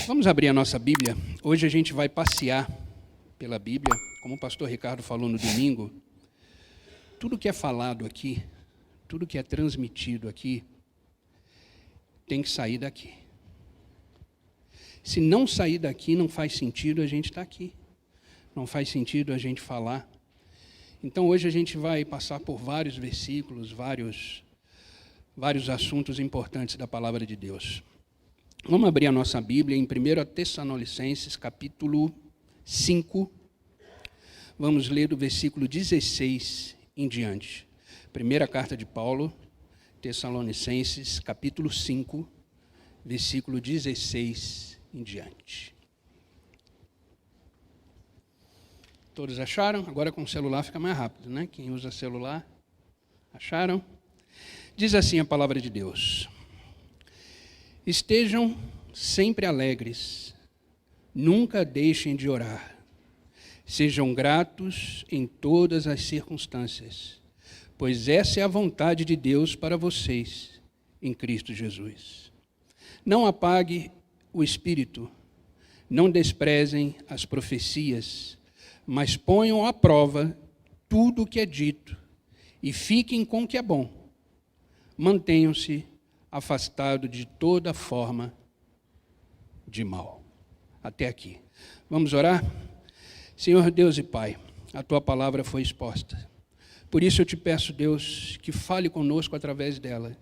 Vamos abrir a nossa Bíblia. Hoje a gente vai passear pela Bíblia. Como o pastor Ricardo falou no domingo, tudo que é falado aqui, tudo que é transmitido aqui, tem que sair daqui. Se não sair daqui, não faz sentido a gente estar aqui. Não faz sentido a gente falar. Então hoje a gente vai passar por vários versículos, vários assuntos importantes da palavra de Deus. Vamos abrir a nossa Bíblia em 1 Tessalonicenses, capítulo 5. Vamos ler do versículo 16 em diante. Primeira carta de Paulo, Tessalonicenses, capítulo 5, versículo 16 em diante. Todos acharam? Agora com o celular fica mais rápido, né? Quem usa celular, acharam? Diz assim a palavra de Deus: estejam sempre alegres, nunca deixem de orar, sejam gratos em todas as circunstâncias, pois essa é a vontade de Deus para vocês, em Cristo Jesus. Não apague o espírito, não desprezem as profecias, mas ponham à prova tudo o que é dito e fiquem com o que é bom. Mantenham-se afastados de toda forma de mal. Até aqui. Vamos orar? Senhor Deus e Pai, a Tua palavra foi exposta. Por isso eu te peço, Deus, que fale conosco através dela.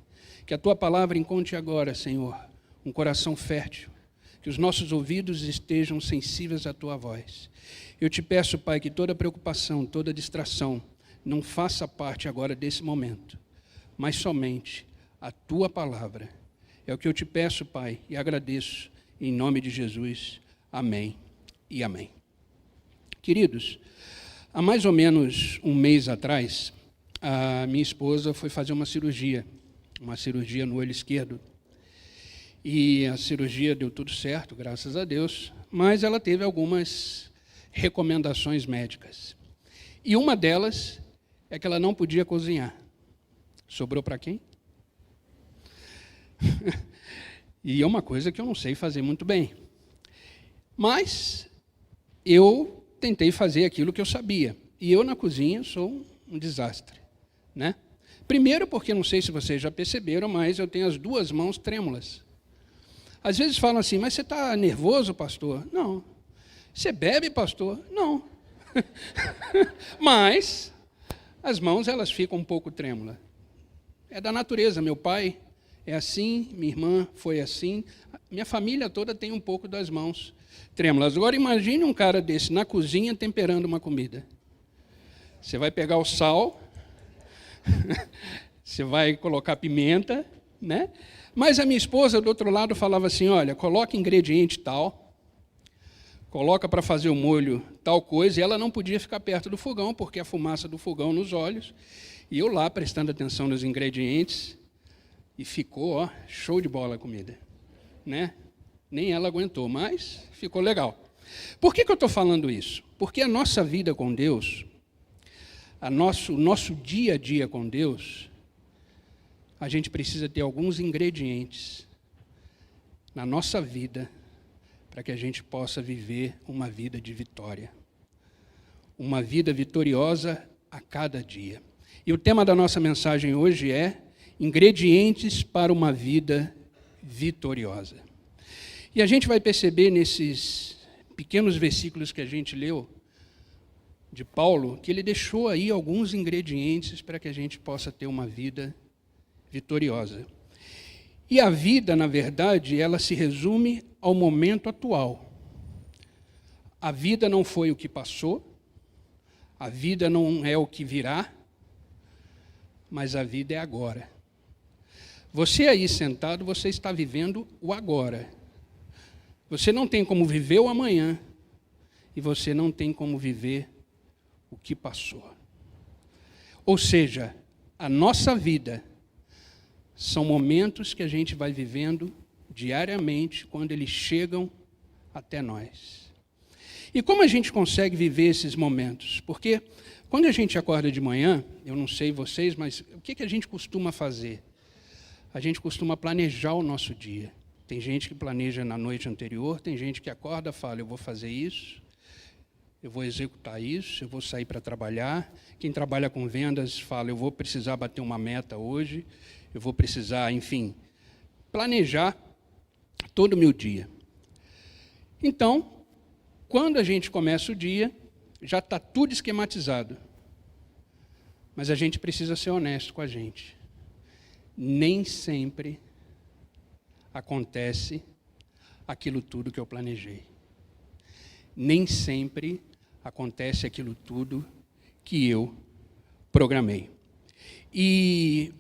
Que a Tua palavra encontre agora, Senhor, um coração fértil. Que os nossos ouvidos estejam sensíveis à Tua voz. Eu te peço, Pai, que toda preocupação, toda distração não faça parte agora desse momento, mas somente a Tua palavra. É o que eu te peço, Pai, e agradeço em nome de Jesus. Amém e amém. Queridos, há mais ou menos um mês atrás, a minha esposa foi fazer uma cirurgia no olho esquerdo. E a cirurgia deu tudo certo, graças a Deus, mas ela teve algumas recomendações médicas. E uma delas é que ela não podia cozinhar. Sobrou para quem? E é uma coisa que eu não sei fazer muito bem. Mas eu tentei fazer aquilo que eu sabia. E eu na cozinha sou um desastre, né? Primeiro porque, não sei se vocês já perceberam, mas eu tenho as duas mãos trêmulas. Às vezes falam assim, mas você está nervoso, pastor? Não. Você bebe, pastor? Não. Mas as mãos, elas ficam um pouco trêmulas. É da natureza. Meu pai é assim, minha irmã foi assim. Minha família toda tem um pouco das mãos trêmulas. Agora imagine um cara desse na cozinha temperando uma comida. Você vai pegar o sal, você vai colocar pimenta, né? Mas a minha esposa, do outro lado, falava assim, olha, coloca ingrediente tal, coloca para fazer o molho tal coisa, e ela não podia ficar perto do fogão, porque a fumaça do fogão nos olhos, e eu lá prestando atenção nos ingredientes, e ficou, ó, show de bola a comida, né? Nem ela aguentou, mas ficou legal. Por que eu estou falando isso? Porque a nossa vida com Deus, o nosso dia a dia com Deus, a gente precisa ter alguns ingredientes na nossa vida para que a gente possa viver uma vida de vitória. Uma vida vitoriosa a cada dia. E o tema da nossa mensagem hoje é ingredientes para uma vida vitoriosa. E a gente vai perceber nesses pequenos versículos que a gente leu de Paulo, que ele deixou aí alguns ingredientes para que a gente possa ter uma vida vitoriosa. E a vida, na verdade, ela se resume ao momento atual. A vida não foi o que passou, a vida não é o que virá, mas a vida é agora. Você aí sentado, você está vivendo o agora. Você não tem como viver o amanhã e você não tem como viver o que passou. Ou seja, a nossa vida são momentos que a gente vai vivendo diariamente quando eles chegam até nós. E como a gente consegue viver esses momentos? Porque quando a gente acorda de manhã, eu não sei vocês, mas o que a gente costuma fazer? A gente costuma planejar o nosso dia. Tem gente que planeja na noite anterior, tem gente que acorda e fala, eu vou fazer isso, eu vou executar isso, eu vou sair para trabalhar. Quem trabalha com vendas fala, eu vou precisar bater uma meta hoje, eu vou precisar, enfim, planejar todo o meu dia. Então, quando a gente começa o dia, já está tudo esquematizado. Mas a gente precisa ser honesto com a gente. Nem sempre acontece aquilo tudo que eu planejei. Nem sempre acontece aquilo tudo que eu programei. E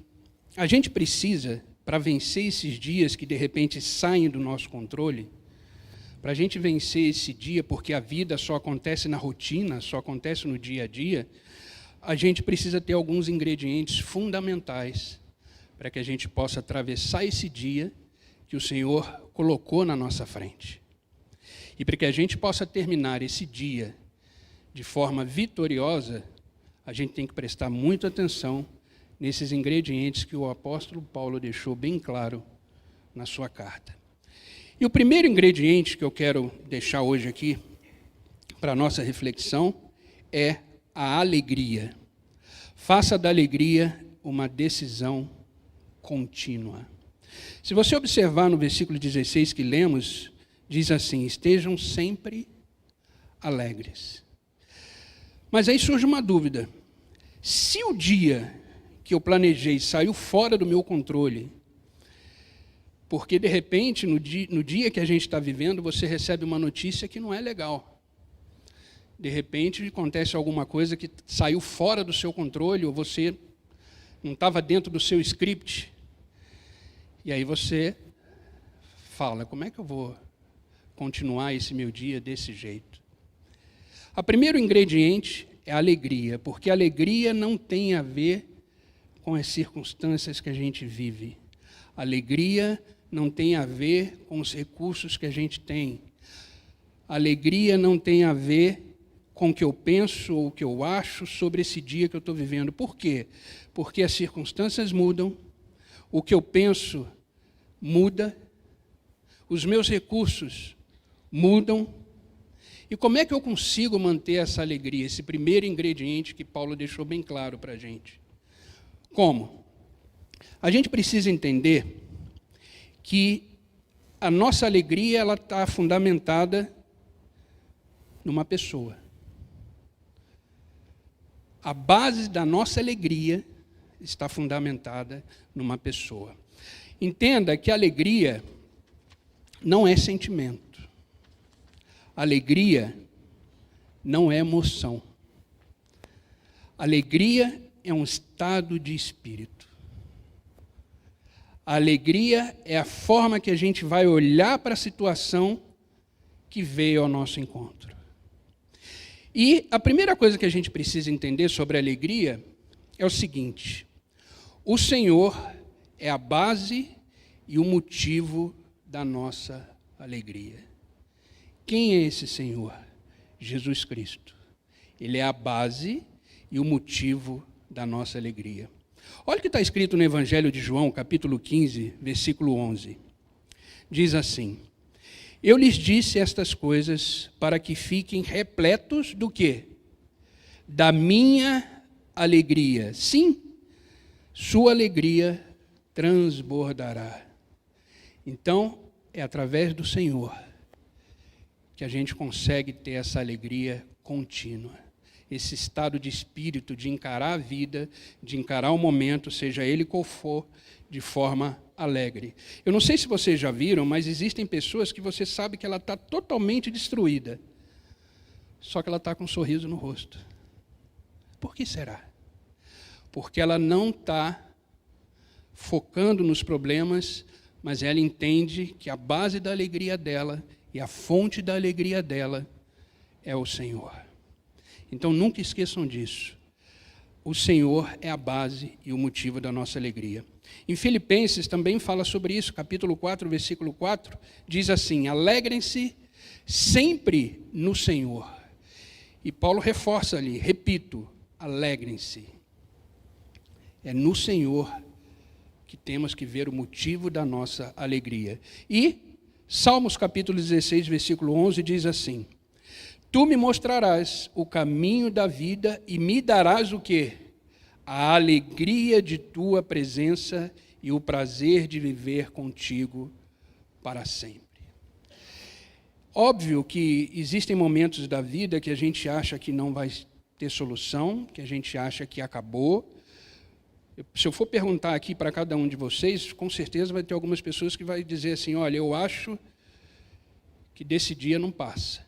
a gente precisa, para vencer esses dias que de repente saem do nosso controle, para a gente vencer esse dia, porque a vida só acontece na rotina, só acontece no dia a dia, a gente precisa ter alguns ingredientes fundamentais para que a gente possa atravessar esse dia que o Senhor colocou na nossa frente. E para que a gente possa terminar esse dia de forma vitoriosa, a gente tem que prestar muita atenção nesses ingredientes que o apóstolo Paulo deixou bem claro na sua carta. E o primeiro ingrediente que eu quero deixar hoje aqui para a nossa reflexão é a alegria. Faça da alegria uma decisão contínua. Se você observar no versículo 16 que lemos, diz assim, estejam sempre alegres. Mas aí surge uma dúvida. Se o dia que eu planejei saiu fora do meu controle, porque de repente, no dia que a gente está vivendo, você recebe uma notícia que não é legal. De repente, acontece alguma coisa que saiu fora do seu controle, ou você não estava dentro do seu script. E aí você fala, como é que eu vou continuar esse meu dia desse jeito? O primeiro ingrediente é a alegria, porque a alegria não tem a ver com as circunstâncias que a gente vive. A alegria não tem a ver com os recursos que a gente tem. A alegria não tem a ver com o que eu penso ou o que eu acho sobre esse dia que eu estou vivendo. Por quê? Porque as circunstâncias mudam, o que eu penso muda, os meus recursos mudam. E como é que eu consigo manter essa alegria, esse primeiro ingrediente que Paulo deixou bem claro para a gente? Como? A gente precisa entender que a nossa alegria ela está fundamentada numa pessoa. A base da nossa alegria está fundamentada numa pessoa. Entenda que a alegria não é sentimento. Alegria não é emoção. Alegria é um estado de espírito. A alegria é a forma que a gente vai olhar para a situação que veio ao nosso encontro. E a primeira coisa que a gente precisa entender sobre a alegria é o seguinte: o Senhor é a base e o motivo da nossa alegria. Quem é esse Senhor? Jesus Cristo. Ele é a base e o motivo da nossa alegria. Olha o que está escrito no Evangelho de João, capítulo 15, versículo 11. Diz assim: eu lhes disse estas coisas para que fiquem repletos do quê? Da minha alegria. Sim, sua alegria transbordará. Então, é através do Senhor que a gente consegue ter essa alegria contínua. Esse estado de espírito de encarar a vida, de encarar o momento, seja ele qual for, de forma alegre. Eu não sei se vocês já viram, mas existem pessoas que você sabe que ela está totalmente destruída, só que ela está com um sorriso no rosto. Por que será? Porque ela não está focando nos problemas, mas ela entende que a base da alegria dela e a fonte da alegria dela é o Senhor. Então nunca esqueçam disso. O Senhor é a base e o motivo da nossa alegria. Em Filipenses também fala sobre isso, capítulo 4, versículo 4, diz assim: alegrem-se sempre no Senhor. E Paulo reforça ali, repito, alegrem-se. É no Senhor que temos que ver o motivo da nossa alegria. E Salmos capítulo 16, versículo 11 diz assim: Tu me mostrarás o caminho da vida e me darás o quê? A alegria de tua presença e o prazer de viver contigo para sempre. Óbvio que existem momentos da vida que a gente acha que não vai ter solução, que a gente acha que acabou. Se eu for perguntar aqui para cada um de vocês, com certeza vai ter algumas pessoas que vão dizer assim: olha, eu acho que desse dia não passa.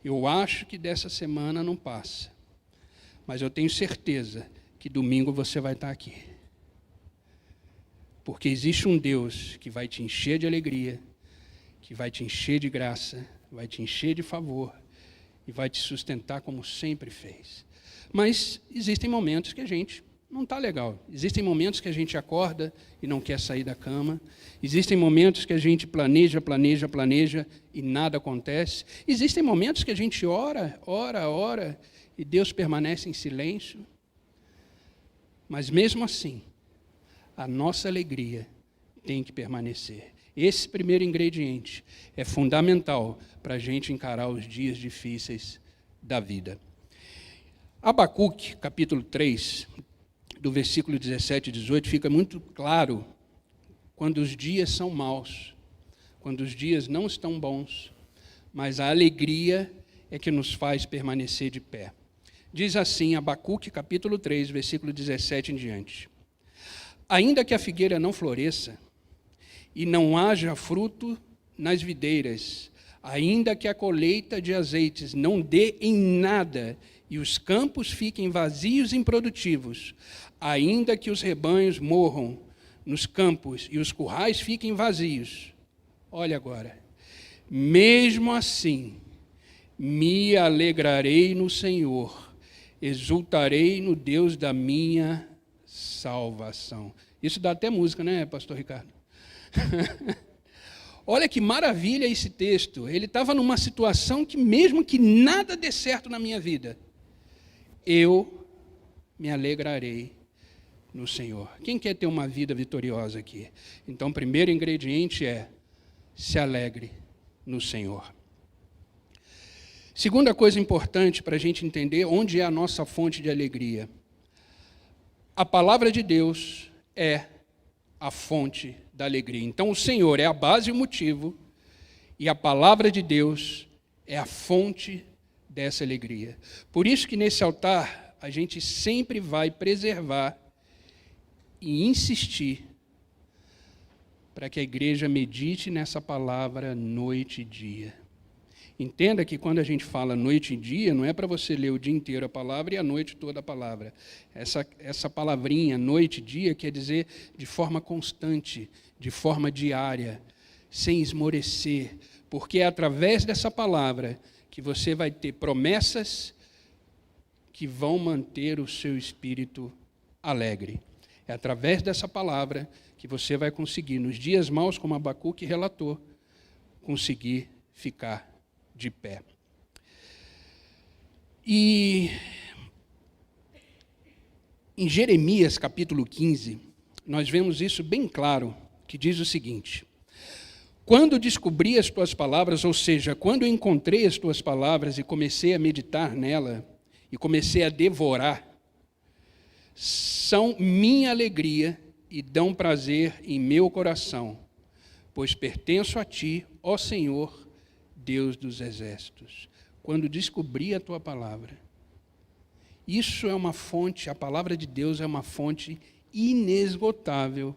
Eu acho que dessa semana não passa. Mas eu tenho certeza que domingo você vai estar aqui. Porque existe um Deus que vai te encher de alegria, que vai te encher de graça, vai te encher de favor e vai te sustentar como sempre fez. Mas existem momentos que a gente não está legal. Existem momentos que a gente acorda e não quer sair da cama. Existem momentos que a gente planeja e nada acontece. Existem momentos que a gente ora e Deus permanece em silêncio. Mas mesmo assim, a nossa alegria tem que permanecer. Esse primeiro ingrediente é fundamental para a gente encarar os dias difíceis da vida. Abacuque, capítulo 3, do versículo 17 e 18, fica muito claro quando os dias são maus, quando os dias não estão bons, mas a alegria é que nos faz permanecer de pé. Diz assim, Abacuque, capítulo 3, versículo 17 em diante: Ainda que a figueira não floresça, e não haja fruto nas videiras, ainda que a colheita de azeites não dê em nada, e os campos fiquem vazios e improdutivos, ainda que os rebanhos morram nos campos e os currais fiquem vazios. Olha agora. Mesmo assim, me alegrarei no Senhor, exultarei no Deus da minha salvação. Isso dá até música, né, pastor Ricardo? Olha que maravilha esse texto. Ele estava numa situação que mesmo que nada dê certo na minha vida, eu me alegrarei no Senhor. Quem quer ter uma vida vitoriosa aqui? Então, o primeiro ingrediente é: se alegre no Senhor. Segunda coisa importante para a gente entender onde é a nossa fonte de alegria. A palavra de Deus é a fonte da alegria. Então, o Senhor é a base e o motivo, e a palavra de Deus é a fonte dessa alegria. Por isso que nesse altar a gente sempre vai preservar e insistir para que a igreja medite nessa palavra noite e dia. Entenda que quando a gente fala noite e dia, não é para você ler o dia inteiro a palavra e a noite toda a palavra. Essa palavrinha, noite e dia, quer dizer de forma constante, de forma diária, sem esmorecer, porque é através dessa palavra que você vai ter promessas que vão manter o seu espírito alegre. É através dessa palavra que você vai conseguir, nos dias maus, como Abacuque relatou, conseguir ficar de pé. E em Jeremias, capítulo 15, nós vemos isso bem claro, que diz o seguinte: Quando descobri as tuas palavras, ou seja, quando eu encontrei as tuas palavras e comecei a meditar nela, e comecei a devorar, são minha alegria e dão prazer em meu coração, pois pertenço a ti, ó Senhor, Deus dos exércitos. Quando descobri a tua palavra, isso é uma fonte, a palavra de Deus é uma fonte inesgotável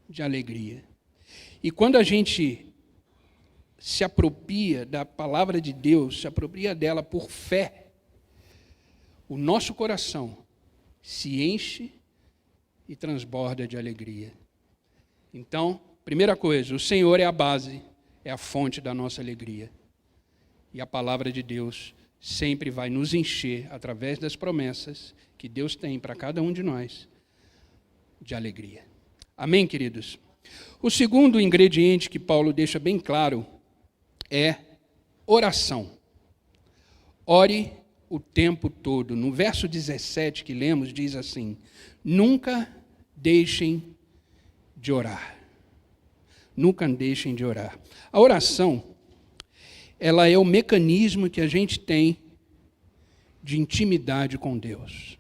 de alegria. E quando a gente se apropria da palavra de Deus, se apropria dela por fé, o nosso coração se enche e transborda de alegria. Então, primeira coisa, o Senhor é a base, é a fonte da nossa alegria. E a palavra de Deus sempre vai nos encher, através das promessas que Deus tem para cada um de nós, de alegria. Amém, queridos? O segundo ingrediente que Paulo deixa bem claro é oração. Ore o tempo todo. No verso 17 que lemos, diz assim: Nunca deixem de orar. Nunca deixem de orar. A oração, ela é o mecanismo que a gente tem de intimidade com Deus.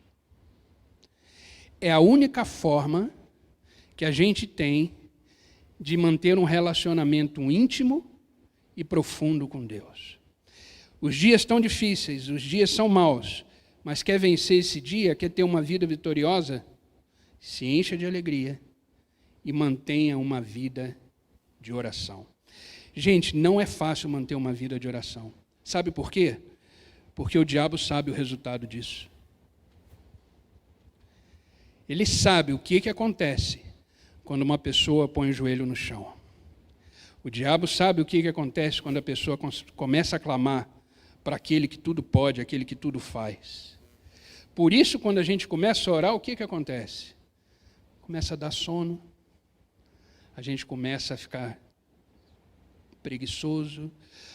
É a única forma que a gente tem de manter um relacionamento íntimo e profundo com Deus. Os dias estão difíceis, os dias são maus, mas quer vencer esse dia, quer ter uma vida vitoriosa, se encha de alegria e mantenha uma vida de oração. Gente, não é fácil manter uma vida de oração. Sabe por quê? Porque o diabo sabe o resultado disso. Ele sabe o que acontece quando uma pessoa põe o joelho no chão. O diabo sabe o que acontece quando a pessoa começa a clamar para aquele que tudo pode, aquele que tudo faz. Por isso, quando a gente começa a orar, o que acontece? Começa a dar sono, a gente começa a ficar preguiçoso,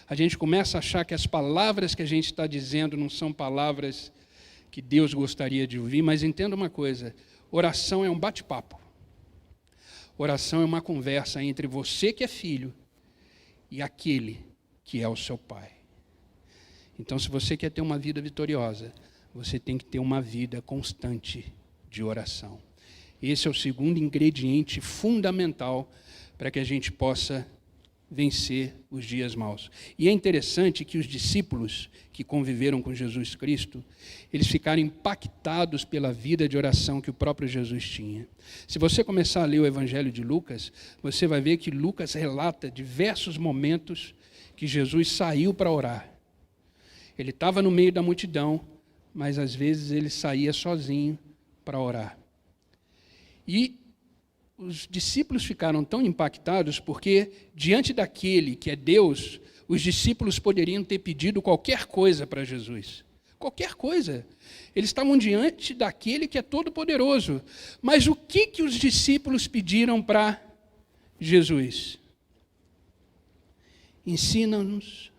a gente começa a achar que as palavras que a gente está dizendo não são palavras que Deus gostaria de ouvir, mas entenda uma coisa, oração é um bate-papo. Oração é uma conversa entre você que é filho e aquele que é o seu pai. Então, se você quer ter uma vida vitoriosa, você tem que ter uma vida constante de oração. Esse é o segundo ingrediente fundamental para que a gente possa vencer os dias maus. E é interessante que os discípulos que conviveram com Jesus Cristo, eles ficaram impactados pela vida de oração que o próprio Jesus tinha. Se você começar a ler o Evangelho de Lucas, você vai ver que Lucas relata diversos momentos que Jesus saiu para orar. Ele estava no meio da multidão, mas às vezes ele saía sozinho para orar. E os discípulos ficaram tão impactados porque, diante daquele que é Deus, os discípulos poderiam ter pedido qualquer coisa para Jesus. Qualquer coisa. Eles estavam diante daquele que é todo-poderoso. Mas o que os discípulos pediram para Jesus? Ensina-nos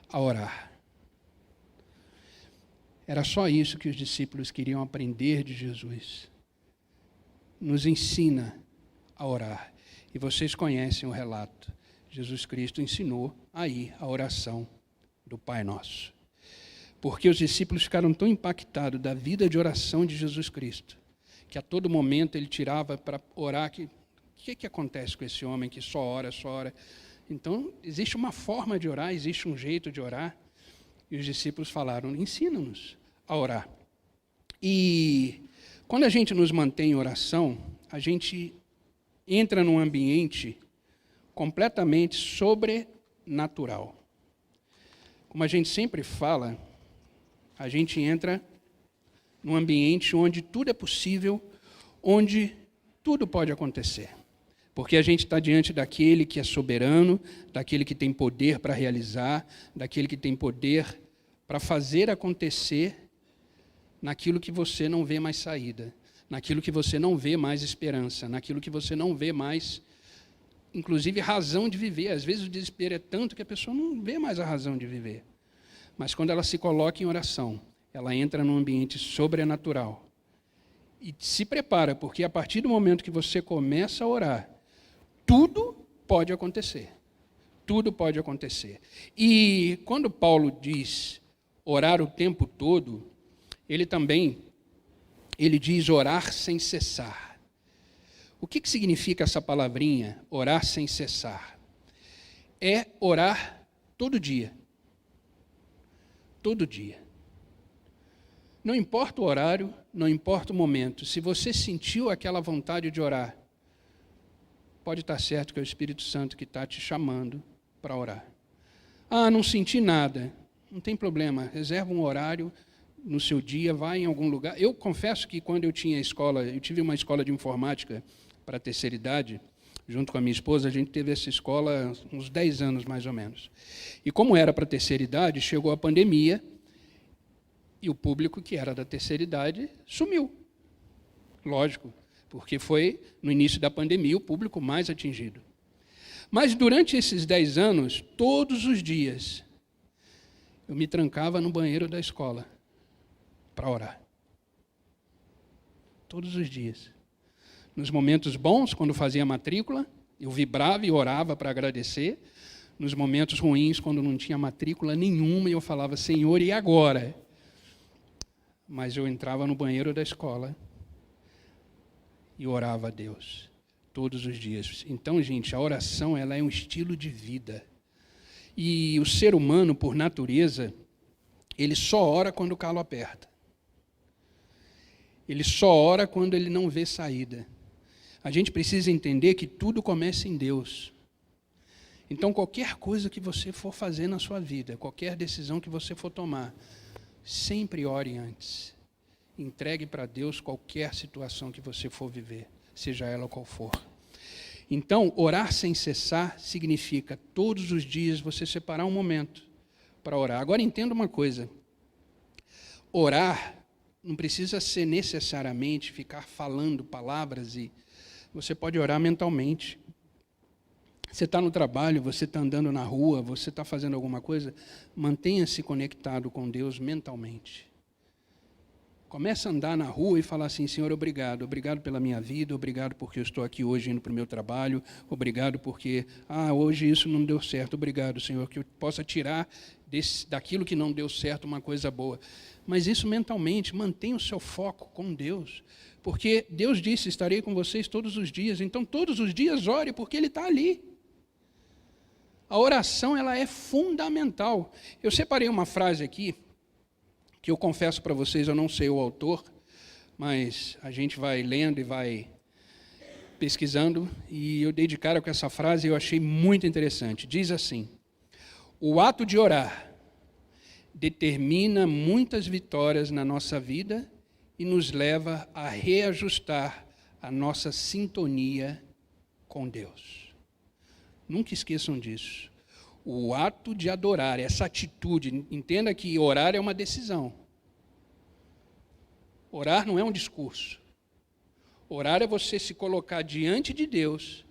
a orar. Era só isso que os discípulos queriam aprender de Jesus. Nos ensina a orar. E vocês conhecem o relato. Jesus Cristo ensinou aí a oração do Pai Nosso. Porque os discípulos ficaram tão impactados da vida de oração de Jesus Cristo, que a todo momento ele tirava para orar. O que acontece com esse homem que só ora, só ora? Então, existe uma forma de orar, existe um jeito de orar. E os discípulos falaram, ensina-nos a orar. E quando a gente nos mantém em oração, a gente entra num ambiente completamente sobrenatural. Como a gente sempre fala, a gente entra num ambiente onde tudo é possível, onde tudo pode acontecer. Porque a gente está diante daquele que é soberano, daquele que tem poder para realizar, daquele que tem poder para fazer acontecer naquilo que você não vê mais saída, naquilo que você não vê mais esperança, naquilo que você não vê mais, inclusive, razão de viver. Às vezes o desespero é tanto que a pessoa não vê mais a razão de viver. Mas quando ela se coloca em oração, ela entra num ambiente sobrenatural. E se prepara, porque a partir do momento que você começa a orar, tudo pode acontecer. Tudo pode acontecer. E quando Paulo diz orar o tempo todo, ele diz orar sem cessar. O que significa essa palavrinha, orar sem cessar? É orar todo dia. Todo dia. Não importa o horário, não importa o momento. Se você sentiu aquela vontade de orar, pode estar certo que é o Espírito Santo que está te chamando para orar. Ah, não senti nada. Não tem problema, reserva um horário no seu dia, vai em algum lugar. Eu confesso que quando eu tinha escola, eu tive uma escola de informática para a terceira idade, junto com a minha esposa, a gente teve essa escola uns 10 anos mais ou menos. E como era para a terceira idade, chegou a pandemia e o público que era da terceira idade sumiu. Lógico, porque foi no início da pandemia o público mais atingido. Mas durante esses 10 anos, todos os dias, eu me trancava no banheiro da escola para orar. Todos os dias. Nos momentos bons, quando fazia a matrícula, eu vibrava e orava para agradecer. Nos momentos ruins, quando não tinha matrícula nenhuma, eu falava, Senhor, e agora? Mas eu entrava no banheiro da escola e orava a Deus todos os dias. Então, gente, a oração ela é um estilo de vida. E o ser humano, por natureza, ele só ora quando o calo aperta. Ele só ora quando ele não vê saída. A gente precisa entender que tudo começa em Deus. Então, qualquer coisa que você for fazer na sua vida, qualquer decisão que você for tomar, sempre ore antes. Entregue para Deus qualquer situação que você for viver, seja ela qual for. Então, orar sem cessar significa todos os dias você separar um momento para orar. Agora, entenda uma coisa. Orar não precisa ser necessariamente ficar falando palavras e você pode orar mentalmente. Você está no trabalho, você está andando na rua, você está fazendo alguma coisa, mantenha-se conectado com Deus mentalmente. Começa a andar na rua e falar assim, Senhor, obrigado. Obrigado pela minha vida, obrigado porque eu estou aqui hoje indo para o meu trabalho, obrigado porque, hoje isso não deu certo, obrigado, Senhor, que eu possa tirar daquilo que não deu certo uma coisa boa. Mas isso mentalmente, mantenha o seu foco com Deus, porque Deus disse, estarei com vocês todos os dias, então todos os dias ore, porque Ele está ali. A oração, ela é fundamental. Eu separei uma frase aqui, que eu confesso para vocês, eu não sei o autor, mas a gente vai lendo e vai pesquisando, e eu dei de cara com essa frase e eu achei muito interessante. Diz assim, o ato de orar determina muitas vitórias na nossa vida e nos leva a reajustar a nossa sintonia com Deus. Nunca esqueçam disso. O ato de adorar, essa atitude, entenda que orar é uma decisão. Orar não é um discurso. Orar é você se colocar diante de Deus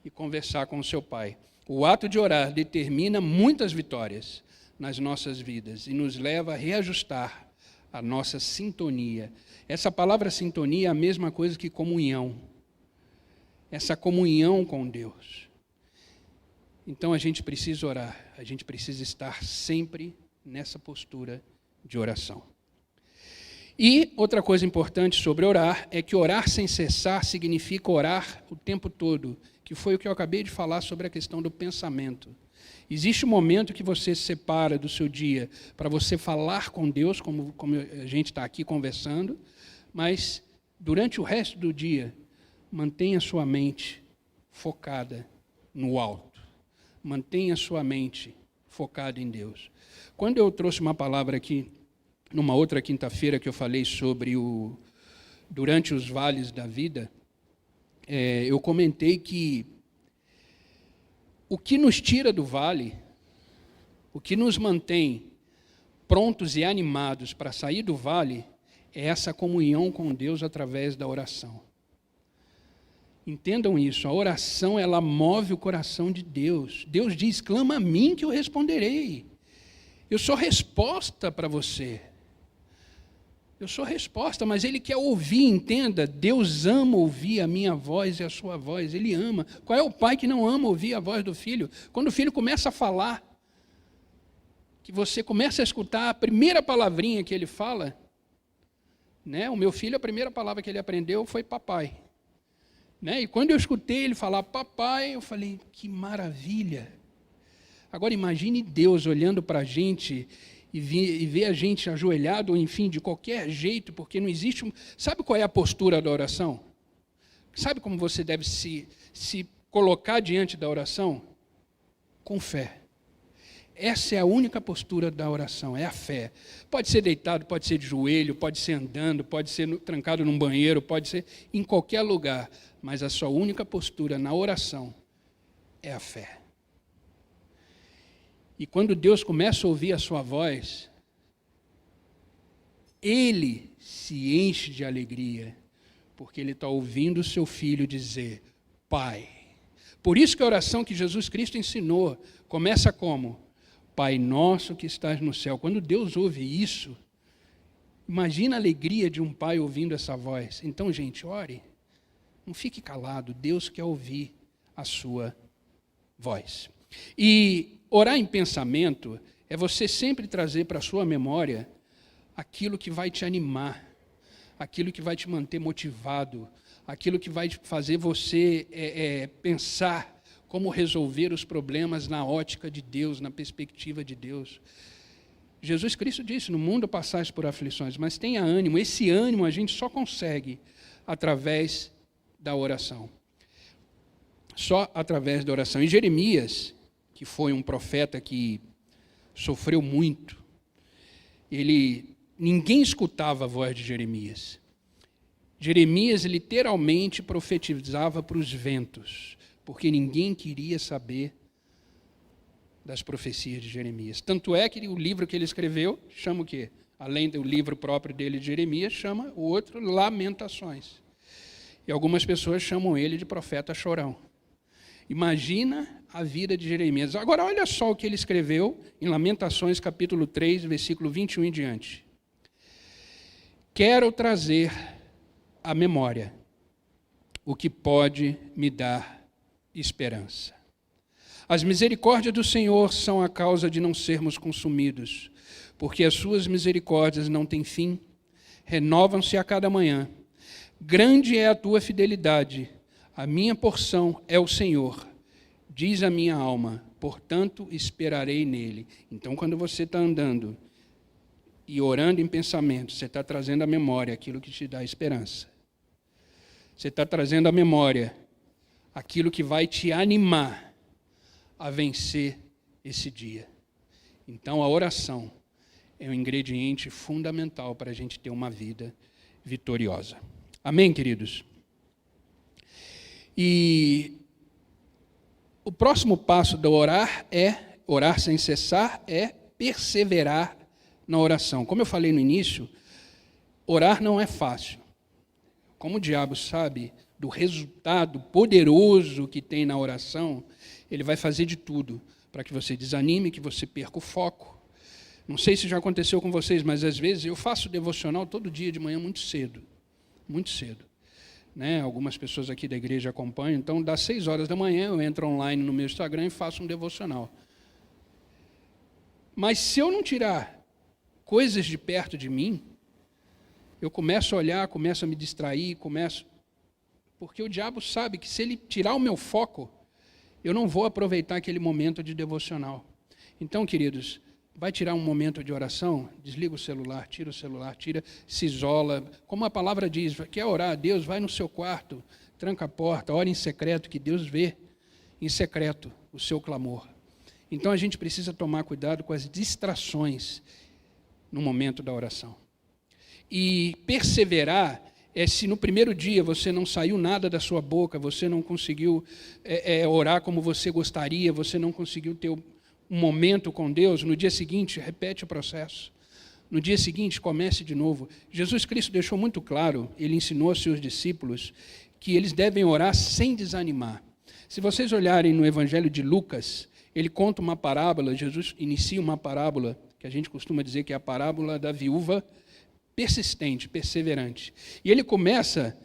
e conversar com o seu Pai. O ato de orar determina muitas vitórias nas nossas vidas e nos leva a reajustar a nossa sintonia. Essa palavra sintonia é a mesma coisa que comunhão. Essa comunhão com Deus. Então a gente precisa orar, a gente precisa estar sempre nessa postura de oração. E outra coisa importante sobre orar é que orar sem cessar significa orar o tempo todo, que foi o que eu acabei de falar sobre a questão do pensamento. Existe um momento que você se separa do seu dia para você falar com Deus, como a gente está aqui conversando, mas durante o resto do dia, mantenha sua mente focada no alto. Mantenha sua mente focada em Deus. Quando eu trouxe uma palavra aqui, numa outra quinta-feira que eu falei sobre durante os vales da vida, eu comentei que o que nos tira do vale, o que nos mantém prontos e animados para sair do vale, é essa comunhão com Deus através da oração. Entendam isso, a oração ela move o coração de Deus. Deus diz, clama a mim que eu responderei. Eu sou resposta para você. Eu sou resposta, mas Ele quer ouvir, entenda. Deus ama ouvir a minha voz e a sua voz, Ele ama. Qual é o pai que não ama ouvir a voz do filho? Quando o filho começa a falar, que você começa a escutar a primeira palavrinha que ele fala, né? O meu filho, a primeira palavra que ele aprendeu foi papai. Né? E quando eu escutei ele falar papai, eu falei, que maravilha. Agora imagine Deus olhando para a gente e ver a gente ajoelhado, ou enfim, de qualquer jeito, porque não existe... Sabe qual é a postura da oração? Sabe como você deve se colocar diante da oração? Com fé. Essa é a única postura da oração, é a fé. Pode ser deitado, pode ser de joelho, pode ser andando, pode ser trancado num banheiro, pode ser em qualquer lugar, mas a sua única postura na oração é a fé. E quando Deus começa a ouvir a sua voz, Ele se enche de alegria, porque Ele está ouvindo o seu filho dizer, Pai. Por isso que a oração que Jesus Cristo ensinou começa como? Pai nosso que estás no céu. Quando Deus ouve isso, imagina a alegria de um pai ouvindo essa voz. Então, gente, ore. Não fique calado, Deus quer ouvir a sua voz. E orar em pensamento é você sempre trazer para a sua memória aquilo que vai te animar, aquilo que vai te manter motivado, aquilo que vai fazer você pensar como resolver os problemas na ótica de Deus, na perspectiva de Deus. Jesus Cristo disse, no mundo passais por aflições, mas tenha ânimo. Esse ânimo a gente só consegue através da oração. Só através da oração. E Jeremias, que foi um profeta que sofreu muito, ninguém escutava a voz de Jeremias. Jeremias literalmente profetizava para os ventos, porque ninguém queria saber das profecias de Jeremias. Tanto é que o livro que ele escreveu chama o quê? Além do livro próprio dele de Jeremias, chama o outro Lamentações. E algumas pessoas chamam ele de profeta chorão. Imagina a vida de Jeremias. Agora, olha só o que ele escreveu em Lamentações, capítulo 3, versículo 21 em diante. Quero trazer à memória o que pode me dar esperança. As misericórdias do Senhor são a causa de não sermos consumidos, porque as suas misericórdias não têm fim, renovam-se a cada manhã. Grande é a tua fidelidade, a minha porção é o Senhor, diz a minha alma, portanto esperarei nele. Então, quando você está andando e orando em pensamento, você está trazendo à memória aquilo que te dá esperança. Você está trazendo à memória aquilo que vai te animar a vencer esse dia. Então, a oração é um ingrediente fundamental para a gente ter uma vida vitoriosa. Amém, queridos? E o próximo passo do orar sem cessar, é perseverar na oração. Como eu falei no início, orar não é fácil. Como o diabo sabe do resultado poderoso que tem na oração, ele vai fazer de tudo para que você desanime, que você perca o foco. Não sei se já aconteceu com vocês, mas às vezes eu faço devocional todo dia de manhã muito cedo. Muito cedo. Né? Algumas pessoas aqui da igreja acompanham, então das 6 horas da manhã eu entro online no meu Instagram e faço um devocional. Mas se eu não tirar coisas de perto de mim, eu começo a olhar, começo a me distrair, porque o diabo sabe que se ele tirar o meu foco, eu não vou aproveitar aquele momento de devocional. Então, queridos, vai tirar um momento de oração, desliga o celular, se isola. Como a palavra diz, quer orar a Deus, vai no seu quarto, tranca a porta, ora em secreto, que Deus vê em secreto o seu clamor. Então, a gente precisa tomar cuidado com as distrações no momento da oração. E perseverar é se no primeiro dia você não saiu nada da sua boca, você não conseguiu orar como você gostaria, você não conseguiu ter um momento com Deus, no dia seguinte, repete o processo. No dia seguinte, comece de novo. Jesus Cristo deixou muito claro, ele ensinou aos seus discípulos, que eles devem orar sem desanimar. Se vocês olharem no Evangelho de Lucas, ele conta uma parábola, Jesus inicia uma parábola, que a gente costuma dizer que é a parábola da viúva persistente, perseverante. E ele começa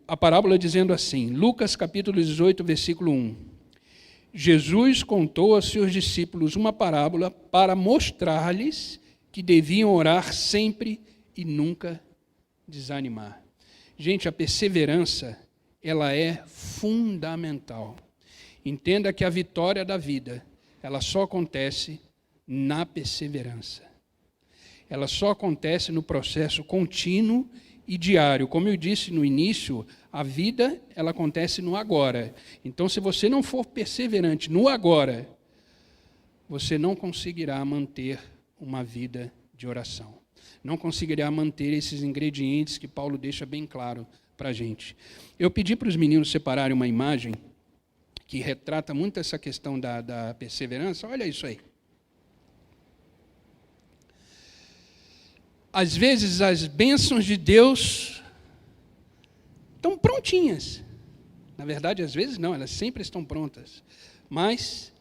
a parábola dizendo assim, Lucas capítulo 18, versículo 1. Jesus contou aos seus discípulos uma parábola para mostrar-lhes que deviam orar sempre e nunca desanimar. Gente, a perseverança, ela é fundamental. Entenda que a vitória da vida, ela só acontece na perseverança. Ela só acontece no processo contínuo e diário. Como eu disse no início, a vida, ela acontece no agora. Então, se você não for perseverante no agora, você não conseguirá manter uma vida de oração. Não conseguirá manter esses ingredientes que Paulo deixa bem claro para a gente. Eu pedi para os meninos separarem uma imagem que retrata muito essa questão da perseverança. Olha isso aí. Às vezes, as bênçãos de Deus estão prontinhas. Na verdade, às vezes não, elas sempre estão prontas. Mas,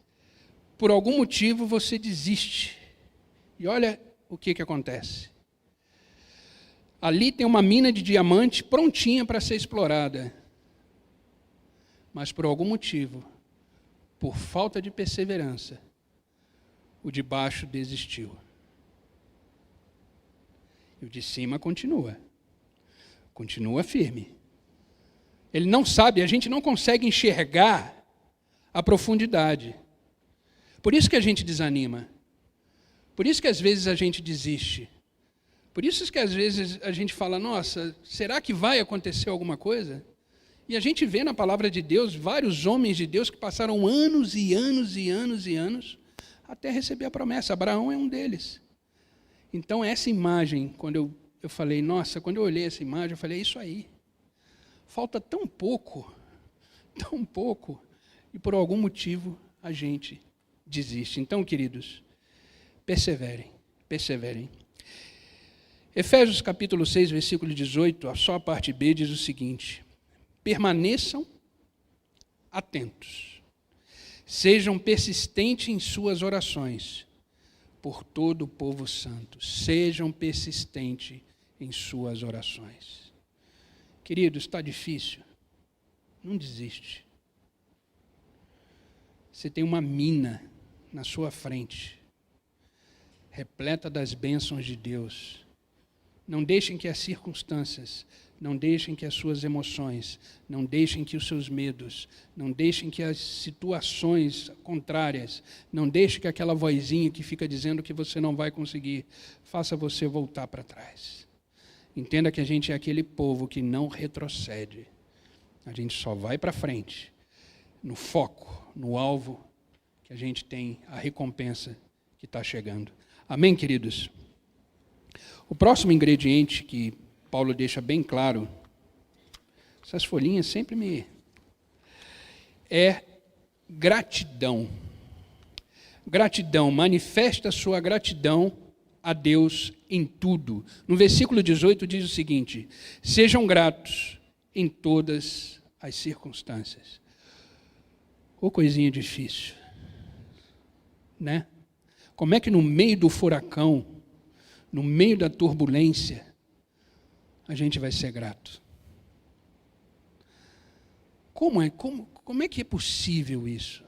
por algum motivo, você desiste. E olha o que acontece. Ali tem uma mina de diamante prontinha para ser explorada. Mas por algum motivo, por falta de perseverança, o de baixo desistiu. E o de cima continua firme. Ele não sabe, a gente não consegue enxergar a profundidade. Por isso que a gente desanima. Por isso que às vezes a gente desiste. Por isso que às vezes a gente fala, nossa, será que vai acontecer alguma coisa? E a gente vê na palavra de Deus vários homens de Deus que passaram anos e anos e anos e anos até receber a promessa. Abraão é um deles. Então essa imagem, quando eu falei, nossa, quando eu olhei essa imagem, eu falei, é isso aí. Falta tão pouco, e por algum motivo a gente desiste. Então, queridos, perseverem. Efésios capítulo 6, versículo 18, só a parte B diz o seguinte: permaneçam atentos, sejam persistentes em suas orações, por todo o povo santo. Sejam persistentes em suas orações. Queridos, está difícil? Não desiste. Você tem uma mina na sua frente, repleta das bênçãos de Deus. Não deixem que as circunstâncias, não deixem que as suas emoções, não deixem que os seus medos, não deixem que as situações contrárias, não deixem que aquela vozinha que fica dizendo que você não vai conseguir, faça você voltar para trás. Entenda que a gente é aquele povo que não retrocede. A gente só vai para frente, no foco, no alvo, que a gente tem a recompensa que está chegando. Amém, queridos? O próximo ingrediente que Paulo deixa bem claro, essas folhinhas sempre é gratidão. Gratidão, manifesta a sua gratidão a Deus em tudo. No versículo 18 diz o seguinte: sejam gratos em todas as circunstâncias. Ô coisinha difícil, né? Como é que no meio do furacão, no meio da turbulência, a gente vai ser grato? Como é que é possível isso?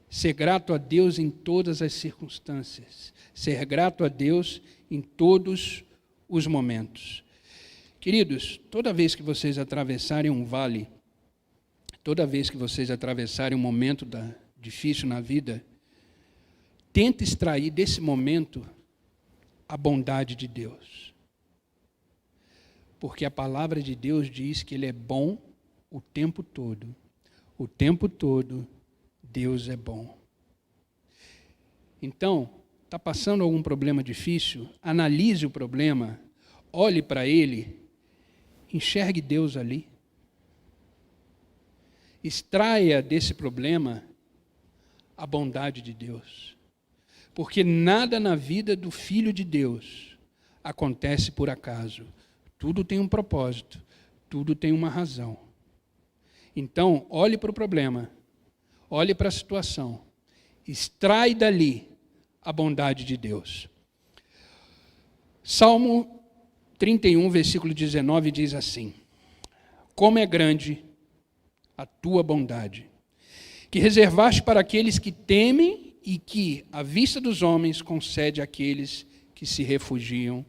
Ser grato a Deus em todas as circunstâncias. Ser grato a Deus em todos os momentos. Queridos, toda vez que vocês atravessarem um vale, toda vez que vocês atravessarem um momento difícil na vida, tenta extrair desse momento a bondade de Deus. Porque a palavra de Deus diz que Ele é bom o tempo todo. O tempo todo, Deus é bom. Então, está passando algum problema difícil? Analise o problema, olhe para ele, enxergue Deus ali. Extraia desse problema a bondade de Deus. Porque nada na vida do Filho de Deus acontece por acaso. Tudo tem um propósito, tudo tem uma razão. Então, olhe para o problema, olhe para a situação, extrai dali a bondade de Deus. Salmo 31, versículo 19 diz assim: como é grande a tua bondade, que reservaste para aqueles que temem e que, à vista dos homens, concede àqueles que se refugiam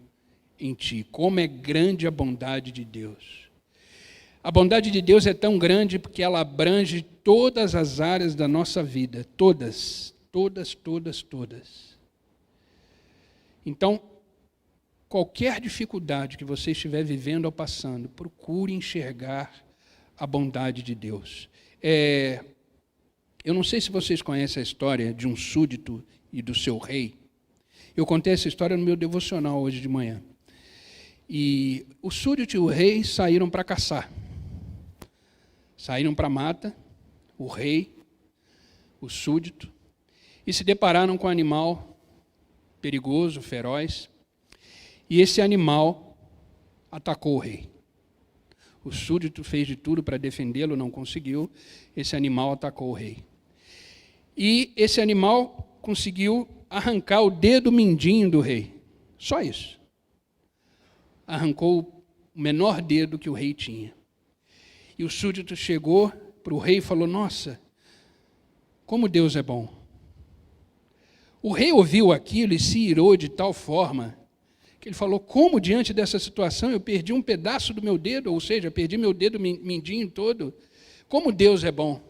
em ti. Como é grande a bondade de Deus. A bondade de Deus é tão grande porque ela abrange todas as áreas da nossa vida. Todas. Então, qualquer dificuldade que você estiver vivendo ou passando, procure enxergar a bondade de Deus. Eu não sei se vocês conhecem a história de um súdito e do seu rei. Eu contei essa história no meu devocional hoje de manhã. E o súdito e o rei saíram para caçar. Saíram para a mata, o rei, o súdito, e se depararam com um animal perigoso, feroz. E esse animal atacou o rei. O súdito fez de tudo para defendê-lo, não conseguiu. Esse animal atacou o rei. E esse animal conseguiu arrancar o dedo mindinho do rei. Só isso. arrancou o menor dedo que o rei tinha. E o súdito chegou para o rei e falou: nossa, como Deus é bom. O rei ouviu aquilo e se irou de tal forma que ele falou: como diante dessa situação eu perdi um pedaço do meu dedo, ou seja, perdi meu dedo mindinho todo, como Deus é bom.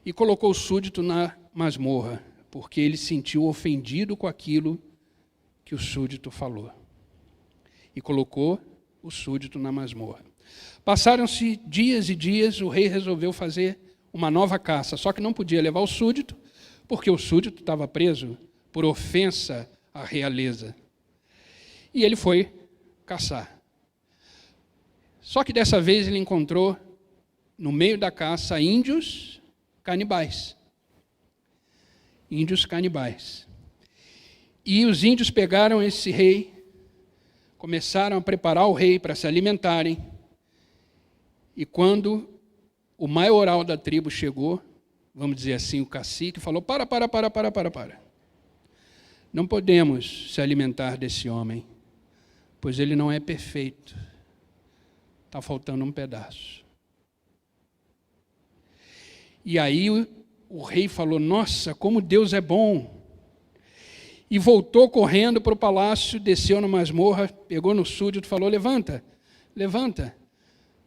E colocou o súdito na masmorra, porque ele se sentiu ofendido com aquilo que o súdito falou. E colocou o súdito na masmorra. Passaram-se dias e dias, o rei resolveu fazer uma nova caça, só que não podia levar o súdito, porque o súdito estava preso por ofensa à realeza. E ele foi caçar. Só que dessa vez ele encontrou, no meio da caça, índios canibais. Índios canibais. E os índios pegaram esse rei, começaram a preparar o rei para se alimentarem. E quando o maioral da tribo chegou, vamos dizer assim, o cacique, falou: para. Não podemos se alimentar desse homem, pois ele não é perfeito. Está faltando um pedaço. E aí o rei falou: nossa, como Deus é bom. E voltou correndo para o palácio, desceu na masmorra, pegou no súdito e falou: levanta.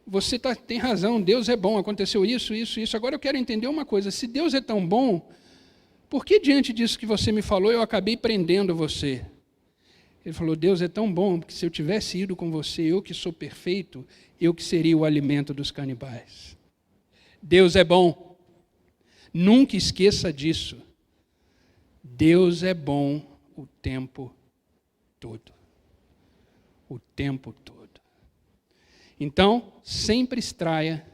Você tem razão, Deus é bom, aconteceu isso. Agora eu quero entender uma coisa: se Deus é tão bom, por que diante disso que você me falou eu acabei prendendo você? Ele falou: Deus é tão bom, que se eu tivesse ido com você, eu que sou perfeito, eu que seria o alimento dos canibais. Deus é bom. Nunca esqueça disso. Deus é bom o tempo todo. O tempo todo. Então, sempre extraia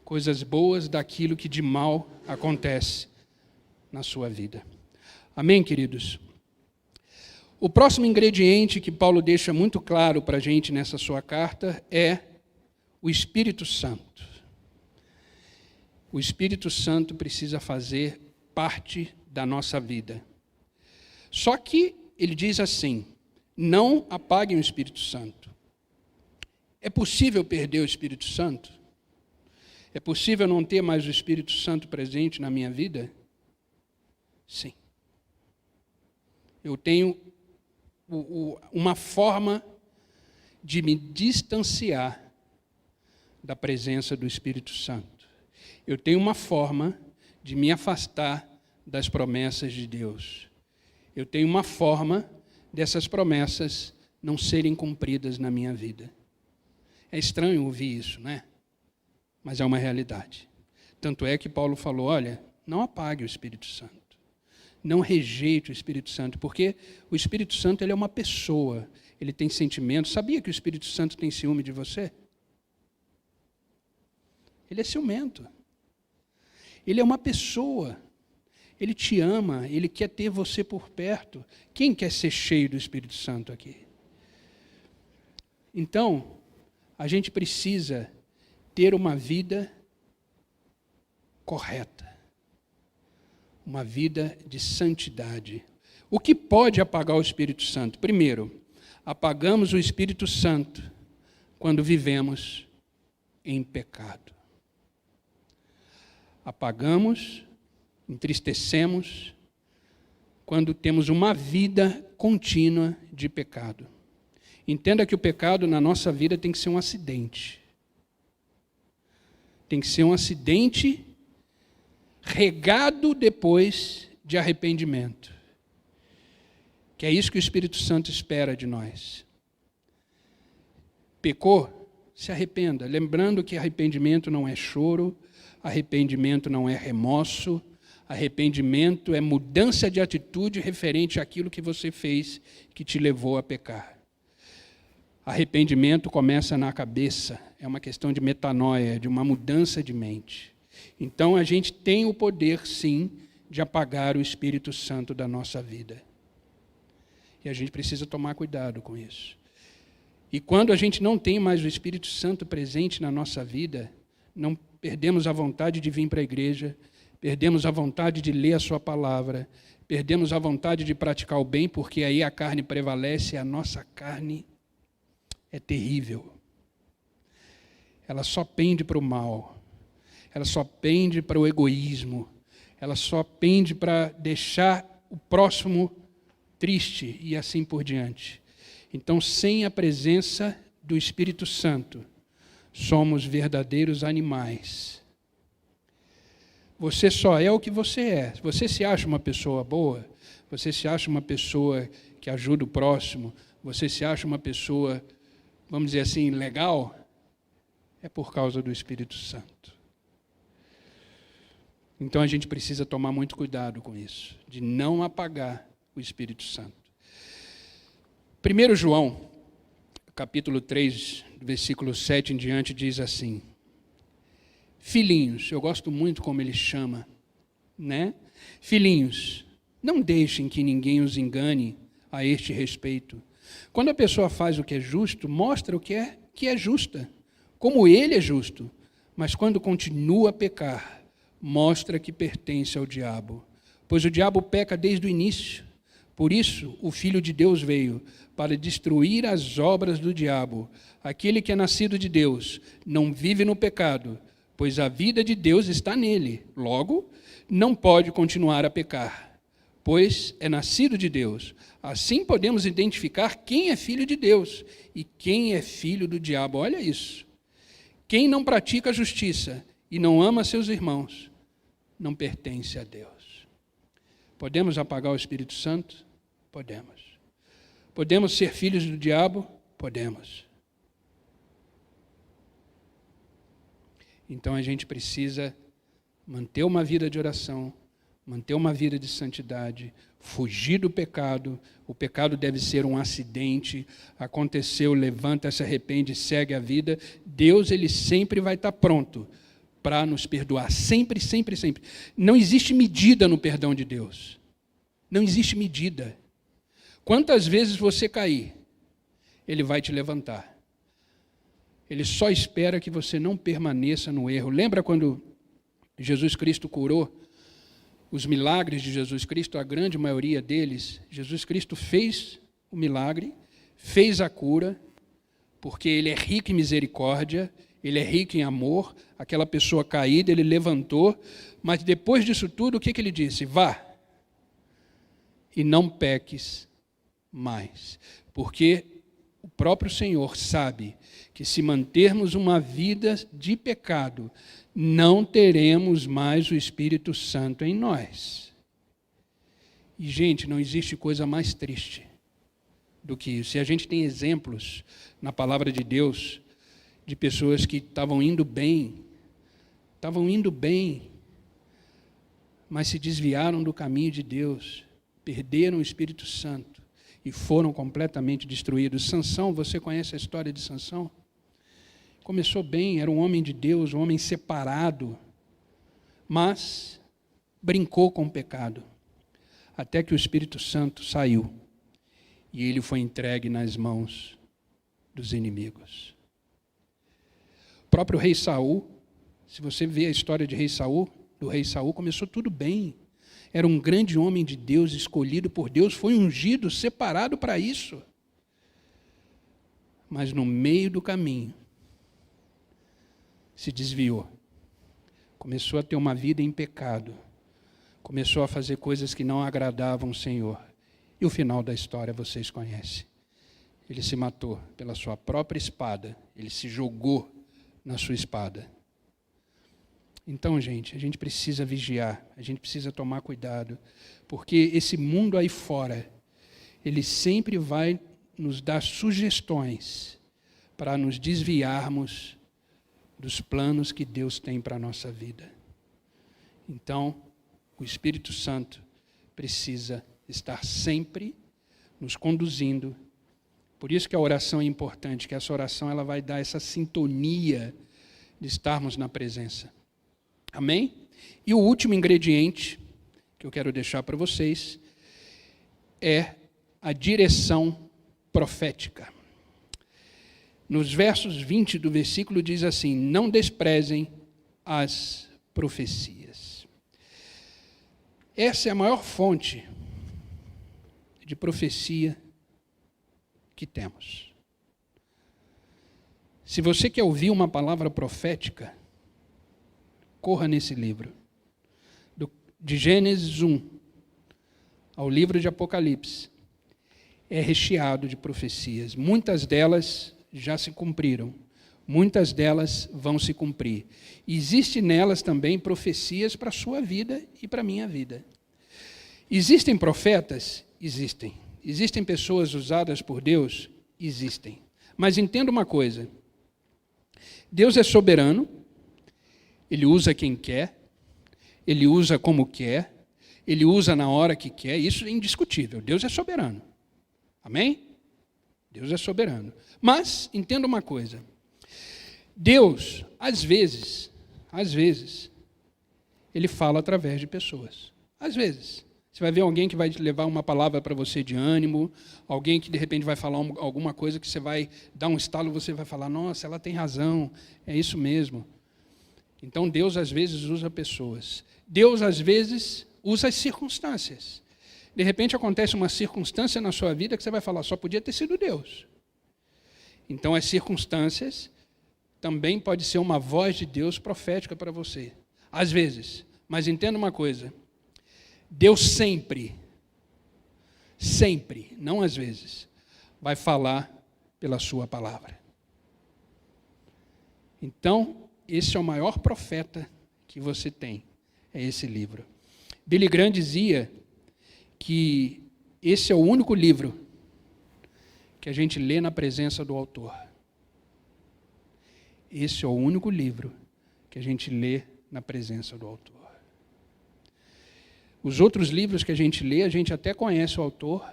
coisas boas daquilo que de mal acontece na sua vida. Amém, queridos? O próximo ingrediente que Paulo deixa muito claro para a gente nessa sua carta é o Espírito Santo. O Espírito Santo precisa fazer parte da nossa vida. Só que ele diz assim: não apaguem o Espírito Santo. É possível perder o Espírito Santo? É possível não ter mais o Espírito Santo presente na minha vida? Sim. Eu tenho uma forma de me distanciar da presença do Espírito Santo. Eu tenho uma forma de me afastar das promessas de Deus. Eu tenho uma forma dessas promessas não serem cumpridas na minha vida. É estranho ouvir isso, né? Mas é uma realidade. Tanto é que Paulo falou: olha, não apague o Espírito Santo. Não rejeite o Espírito Santo, porque o Espírito Santo ele é uma pessoa, ele tem sentimentos. Sabia que o Espírito Santo tem ciúme de você? Ele é ciumento. Ele é uma pessoa. Ele te ama, ele quer ter você por perto. Quem quer ser cheio do Espírito Santo aqui? Então, a gente precisa ter uma vida correta, uma vida de santidade. O que pode apagar o Espírito Santo? Primeiro, apagamos o Espírito Santo quando vivemos em pecado. Apagamos, entristecemos quando temos uma vida contínua de pecado. Entenda que o pecado na nossa vida tem que ser um acidente. Tem que ser um acidente regado depois de arrependimento. Que é isso que o Espírito Santo espera de nós. Pecou? Se arrependa. Lembrando que arrependimento não é choro, arrependimento não é remorso, arrependimento é mudança de atitude referente àquilo que você fez que te levou a pecar. Arrependimento começa na cabeça, é uma questão de metanoia, de uma mudança de mente. Então a gente tem o poder, sim, de apagar o Espírito Santo da nossa vida. E a gente precisa tomar cuidado com isso. E quando a gente não tem mais o Espírito Santo presente na nossa vida, não perdemos a vontade de vir para a igreja, perdemos a vontade de ler a sua palavra, perdemos a vontade de praticar o bem, porque aí a carne prevalece, a nossa carne é terrível. Ela só pende para o mal, ela só pende para o egoísmo, ela só pende para deixar o próximo triste e assim por diante. Então, sem a presença do Espírito Santo, somos verdadeiros animais. Você só é o que você é. Você se acha uma pessoa boa, você se acha uma pessoa que ajuda o próximo, você se acha uma pessoa, vamos dizer assim, legal, é por causa do Espírito Santo. Então a gente precisa tomar muito cuidado com isso, de não apagar o Espírito Santo. 1 João, capítulo 3, versículo 7 em diante, diz assim: filhinhos, eu gosto muito como ele chama, né? Filhinhos, não deixem que ninguém os engane a este respeito. Quando a pessoa faz o que é justo, mostra o que é justa, como ele é justo. Mas quando continua a pecar, mostra que pertence ao diabo. Pois o diabo peca desde o início. Por isso, o Filho de Deus veio para destruir as obras do diabo. Aquele que é nascido de Deus não vive no pecado, pois a vida de Deus está nele. Logo, não pode continuar a pecar, pois é nascido de Deus. Assim podemos identificar quem é filho de Deus e quem é filho do diabo. Olha isso. Quem não pratica a justiça e não ama seus irmãos, não pertence a Deus. Podemos apagar o Espírito Santo? Podemos. Podemos ser filhos do diabo? Podemos. Então a gente precisa manter uma vida de oração, manter uma vida de santidade, fugir do pecado. O pecado deve ser um acidente. Aconteceu, levanta, se arrepende, segue a vida. Deus, ele sempre vai estar pronto para nos perdoar. Sempre, sempre, sempre. Não existe medida no perdão de Deus. Não existe medida. Quantas vezes você cair, ele vai te levantar. Ele só espera que você não permaneça no erro. Lembra quando Jesus Cristo curou? Os milagres de Jesus Cristo, a grande maioria deles, Jesus Cristo fez o milagre, fez a cura, porque ele é rico em misericórdia, ele é rico em amor. Aquela pessoa caída, ele levantou, mas depois disso tudo, o que ele disse? Vá e não peques mais, porque o próprio Senhor sabe que se mantermos uma vida de pecado, não teremos mais o Espírito Santo em nós. E, gente, não existe coisa mais triste do que isso. E a gente tem exemplos na palavra de Deus de pessoas que estavam indo bem, mas se desviaram do caminho de Deus, perderam o Espírito Santo e foram completamente destruídos. Sansão, você conhece a história de Sansão? Começou bem, era um homem de Deus, um homem separado, mas brincou com o pecado, até que o Espírito Santo saiu e ele foi entregue nas mãos dos inimigos. O próprio rei Saul, se você vê a história de do rei Saul, começou tudo bem. Era um grande homem de Deus, escolhido por Deus, foi ungido, separado para isso. Mas no meio do caminho, se desviou. Começou a ter uma vida em pecado. Começou a fazer coisas que não agradavam o Senhor. E o final da história vocês conhecem. Ele se matou pela sua própria espada. Ele se jogou na sua espada. Então, gente, a gente precisa vigiar, a gente precisa tomar cuidado, porque esse mundo aí fora, ele sempre vai nos dar sugestões para nos desviarmos dos planos que Deus tem para a nossa vida. Então, o Espírito Santo precisa estar sempre nos conduzindo. Por isso que a oração é importante, que essa oração ela vai dar essa sintonia de estarmos na presença. Amém? E o último ingrediente que eu quero deixar para vocês é a direção profética. Nos versos 20 do versículo diz assim: não desprezem as profecias. Essa é a maior fonte de profecia que temos. Se você quer ouvir uma palavra profética, corra nesse livro. De Gênesis 1 ao livro de Apocalipse, é recheado de profecias. Muitas delas já se cumpriram. Muitas delas vão se cumprir. Existem nelas também profecias para a sua vida e para a minha vida. Existem profetas? Existem. Existem pessoas usadas por Deus? Existem. Mas entenda uma coisa. Deus é soberano. Ele usa quem quer. Ele usa como quer. Ele usa na hora que quer. Isso é indiscutível. Deus é soberano. Amém? Deus é soberano. Mas, entenda uma coisa. Deus, às vezes, Ele fala através de pessoas. Às vezes. Você vai ver alguém que vai te levar uma palavra para você de ânimo, alguém que de repente vai falar alguma coisa que você vai dar um estalo, você vai falar, nossa, ela tem razão, é isso mesmo. Então Deus às vezes usa pessoas. Deus às vezes usa as circunstâncias. De repente acontece uma circunstância na sua vida que você vai falar, só podia ter sido Deus. Então as circunstâncias também pode ser uma voz de Deus profética para você. Às vezes. Mas entenda uma coisa. Deus sempre, não às vezes, vai falar pela sua palavra. Então, esse é o maior profeta que você tem, é esse livro. Billy Graham dizia que esse é o único livro que a gente lê na presença do autor. Esse é o único livro que a gente lê na presença do autor. Os outros livros que a gente lê, a gente até conhece o autor,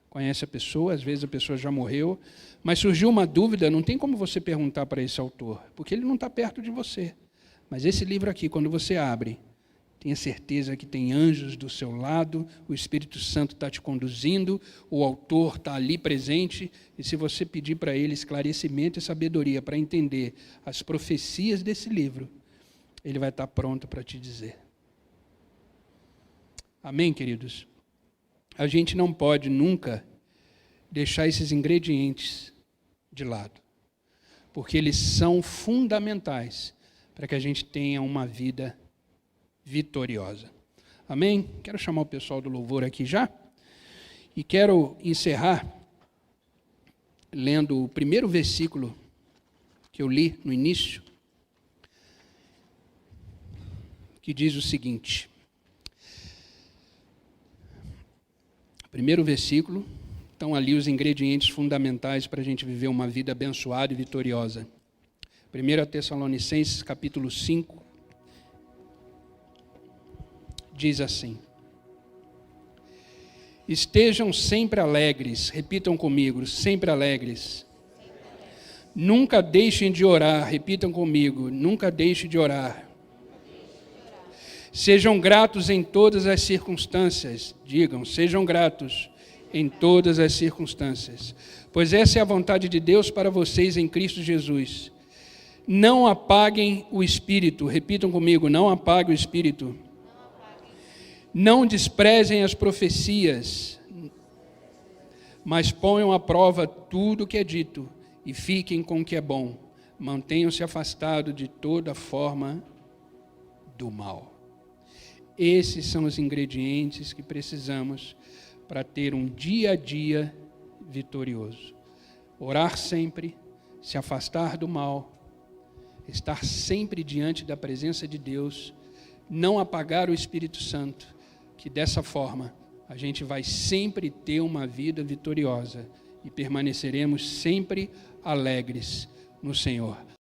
conhece a pessoa, às vezes a pessoa já morreu, mas surgiu uma dúvida, não tem como você perguntar para esse autor, porque ele não está perto de você. Mas esse livro aqui, quando você abre, tenha certeza que tem anjos do seu lado, o Espírito Santo está te conduzindo, o autor está ali presente, e se você pedir para ele esclarecimento e sabedoria para entender as profecias desse livro, ele vai estar pronto para te dizer. Amém, queridos? A gente não pode nunca deixar esses ingredientes de lado, porque eles são fundamentais para que a gente tenha uma vida vitoriosa. Amém? Quero chamar o pessoal do louvor aqui já, e quero encerrar lendo o primeiro versículo que eu li no início, que diz o seguinte. Primeiro versículo, estão ali os ingredientes fundamentais para a gente viver uma vida abençoada e vitoriosa. 1 Tessalonicenses, capítulo 5, diz assim: estejam sempre alegres, repitam comigo, sempre alegres. Nunca deixem de orar, repitam comigo, nunca deixem de orar. Sejam gratos em todas as circunstâncias. Digam, sejam gratos em todas as circunstâncias. Pois essa é a vontade de Deus para vocês em Cristo Jesus. Não apaguem o Espírito. Repitam comigo, não apaguem o Espírito. Não desprezem as profecias, mas ponham à prova tudo o que é dito e fiquem com o que é bom. Mantenham-se afastados de toda forma do mal. Esses são os ingredientes que precisamos para ter um dia a dia vitorioso. Orar sempre, se afastar do mal, estar sempre diante da presença de Deus, não apagar o Espírito Santo, que dessa forma a gente vai sempre ter uma vida vitoriosa e permaneceremos sempre alegres no Senhor.